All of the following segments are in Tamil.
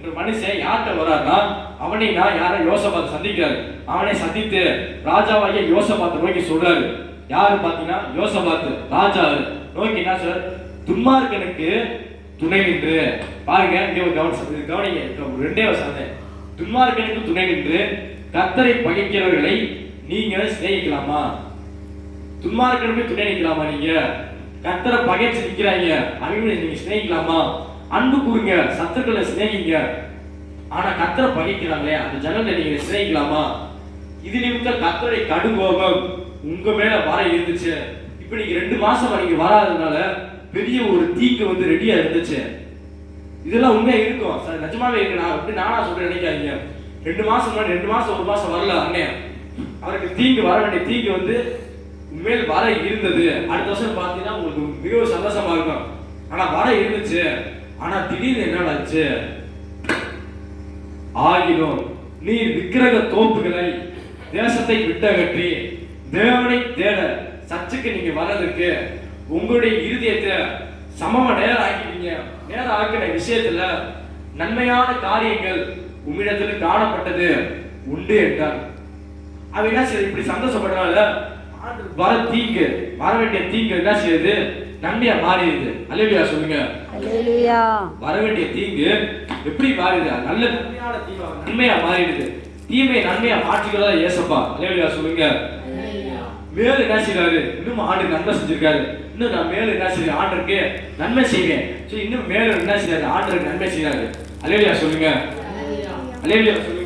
ஒரு மனுஷன் யார்கிட்ட வர்றாருன்னா அவனை நான் யாரை யோசபாத் சந்திக்கிறாரு. அவனை சந்தித்து ராஜாவாகிய யோசபாத்தை நோக்கி சொல்றாரு. யாரு பாத்தீங்கன்னா யோசபாத் ராஜா நோக்கி என்ன சொல்ற, துன்மார்க்கனுக்கு துணை நின்று பாருங்க, கவனிங்க ரெண்டே வசனம். துன்மார்க்கனுக்கு துணை நின்று கர்த்தரை பகைக்கிறவர்களை நீங்க சிநேகிக்கலாமா? துன்மார்க்கனுக்கு துணை நிற்கலாமா? நீங்க கர்த்தரை பகைச்சு நிக்கிறாங்க, அவங்களை நீங்க சிநேகிக்கலாமா? அன்பு கூறுங்க, சத்துக்களை சிநேகிங்க. ஆனா கர்த்தரை பகைக்கிறாங்களே அந்த ஜனங்களை நீங்க சிநேகிக்கலாமா? இது நிமித்தம் கர்த்தருடைய கடுங்கோபம் உங்க மேல வர இருந்துச்சு. இப்ப நீங்க 2 மாசமா நீங்க வராதனால பெரிய ஒரு தீக்கு வந்து ரெடியா இருந்துச்சு. இதெல்லாம் உண்மையா இருக்கும் சார், நிஜமாவே இருக்கு. நான் அப்படி நானா சொல்றேன் நினைக்காதீங்க. 2 மாசம் முன்னாடி 2 மாசம் 1 மாசம் வரல அண்ணன், அவருக்கு தீங்கு வர வேண்டிய தீங்கு வந்து உண்மையில் வர இருந்தது. அடுத்த வருஷம் பார்த்தீங்கன்னா உங்களுக்கு மிகவும் சந்தோஷமா இருக்கும். ஆனா வர இருந்துச்சு. ஆனா திடீர்னு என்ன ஆச்சு? ஆகிலும் நீர் விக்கிரக தோப்புகளை தேசத்தை விட்டகற்றி தேவனை தேட சர்ச்சுக்கு நீங்க வர்றதுக்கு உங்களுடைய இருதயத்தை சமமா நேரம் ஆக்கிட்டீங்க. நேரம் ஆக்கின விஷயத்துல நன்மையான காரியங்கள் உம்மிடத்தில் காணப்பட்டது உண்டு என்றார். அவ என்ன செய்யுது? இப்படி சந்தோஷப்படுறனால வர தீங்கு, வர வேண்டிய தீங்கு என்ன செய்யுது? நன்மையா மாறிடுது. அல்லேலூயா சொல்லுங்க. அல்லேலூயா. வர வேண்டிய தீங்கு எப்படி மாறிடுது? நல்ல நன்மையான தீமை நன்மையா மாறிடுது. தீமையை நன்மையா மாற்றிக்கிறதா ஏசப்பா. அல்லேலூயா சொல்லுங்க. மேல என்ன செய்யறாரு? இன்னும் ஆண்டு நன்மை செஞ்சிருக்காரு. இன்னும் நான் மேல என்ன செய்யறேன்? ஆண்டருக்கு நன்மை செய்வேன். இன்னும் மேல என்ன செய்யறாரு? ஆண்டருக்கு நன்மை செய்யறாரு. அல்லேலூயா சொல்லுங்க. அல்லேலூயா சொல்லுங்க.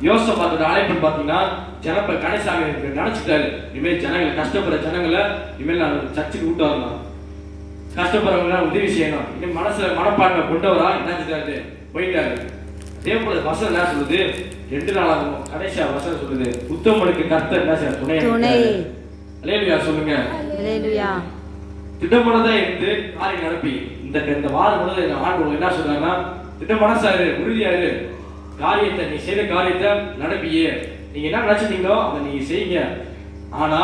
யோசபாத்தோட அழைப்பு பாத்தீங்கன்னா ஜனப்ப கடைசாக நினைச்சிட்டாரு. இனிமேல் ஜனங்களை கஷ்டப்படுற ஜனங்களை இனிமேல் நான் சர்ச்சுக்கு கூட்டு வரலாம், கஷ்டப்படுறவங்க உதவி செய்யணும். இன்னும் மனசுல மனப்பான்மை கொண்டவரா என்ன செஞ்சாரு? போயிட்டாரு. அதே போல வசனம் என்ன சொல்லுது? 2 நாளாகும் கடைசியா வசனம் சொல்லுது, உத்தமனுக்கு கர்த்தர் என்ன செய்ய துணை. அல்லேலூயா சொல்லுங்க. அல்லேலூயா. திட்டமனதா இருந்து காரியம் நடப்பி இந்த வாரம் முழுவதும் ஆண்டு என்ன சொல்றாங்கன்னா, திட்ட மனசாரு உறுதியாரு, காரியத்தை நீ செய்த காரியத்தை நடப்பியே. நீங்க என்ன நினைச்சிட்டீங்களோ அதை நீங்க செய்யுங்க. ஆனா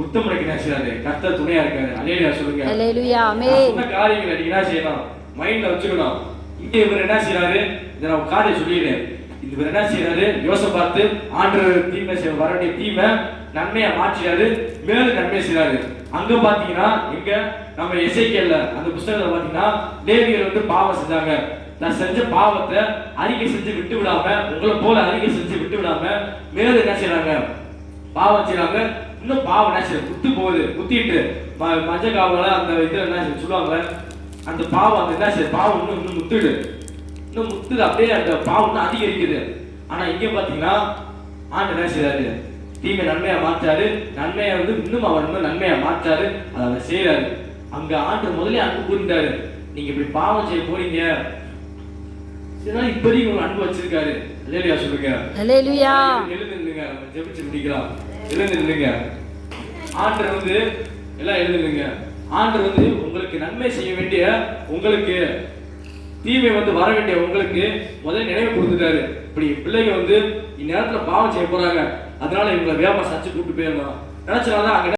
உத்தமனுக்கு என்ன செய்யறாரு? கர்த்தர் துணையா இருக்காரு. அல்லேலூயா சொல்லுங்க. அல்லேலூயா. ஆமென். இந்த காரியங்களை நீங்க என்ன செய்யணும்? மைண்ட்ல வச்சுக்கணும். இங்க இவர் என்ன செய்யறாரு? இதை நான் காரியம் சொல்லிடுறேன். இவர் என்ன செய்யறாரு? யோசபாத்து ஆண்டவர் தீமை செய்ய வர வேண்டிய தீமை நன்மையா மாற்றிறாரு, மேலும் நன்மை செய்யறாரு. அங்க பாத்தீங்கன்னா இங்க நம்ம எசேக்கியேல்ல அந்த புத்தகத்துல பாத்தீங்கன்னா லேவியர் வந்து பாவம் செஞ்சாங்க. நான் செஞ்ச பாவத்தை அறிக்கை செஞ்சு விட்டு விடாம, உங்களை போல அறிக்கை செஞ்சு விட்டு விடாம மேலும் என்ன செய்யறாங்க? பாவம் செய்யறாங்க. இன்னும் பாவம் என்ன செய்ய குத்து போகுது. குத்திட்டு மஞ்சள் காவல அந்த இது என்ன சொல்லுவாங்க, அந்த பாவம் அந்த என்ன செய்ய பாவம் இன்னும் முத்துடு, இன்னும் முத்துது. அப்படியே அந்த பாவம் இன்னும் அதிகரிக்குது. ஆனா இங்க பாத்தீங்கன்னா ஆண்டு என்ன செய்யறாரு? தீமை நன்மையா மாற்றாரு. நன்மையா வந்து இன்னும் அவர் இன்னும் நன்மையா மாற்றாரு. அதை அவர் செய்யறாரு. அங்க ஆண்டு முதலே அன்பு கூறிட்டாரு, நீங்க இப்படி பாவம் செய்ய போறீங்க, இப்போதைக்கு உங்களுக்கு அன்பு வச்சிருக்காரு. அல்லேலூயா சொல்லுங்க. அல்லேலூயா. எழுந்து நில்லுங்க, நம்ம ஜெபிச்சு முடிக்கலாம். எழுந்து நில்லுங்க. ஆண்டவர் வந்து எல்லாம் எழுந்து நில்லுங்க. ஆண்டவர் வந்து உங்களுக்கு நன்மை செய்ய வேண்டிய உங்களுக்கு தீமை வந்து வர வேண்டிய உங்களுக்கு முதல்ல நினைவு கொடுத்துட்டாரு. இப்படி பிள்ளைங்க வந்து இந்நேரத்துல பாவம் செய்ய போறாங்க, அதனால இவங்களை வேகமா சர்ச்சுக்கு கூப்பிட்டு போயிடணும் நினைச்சனால அங்க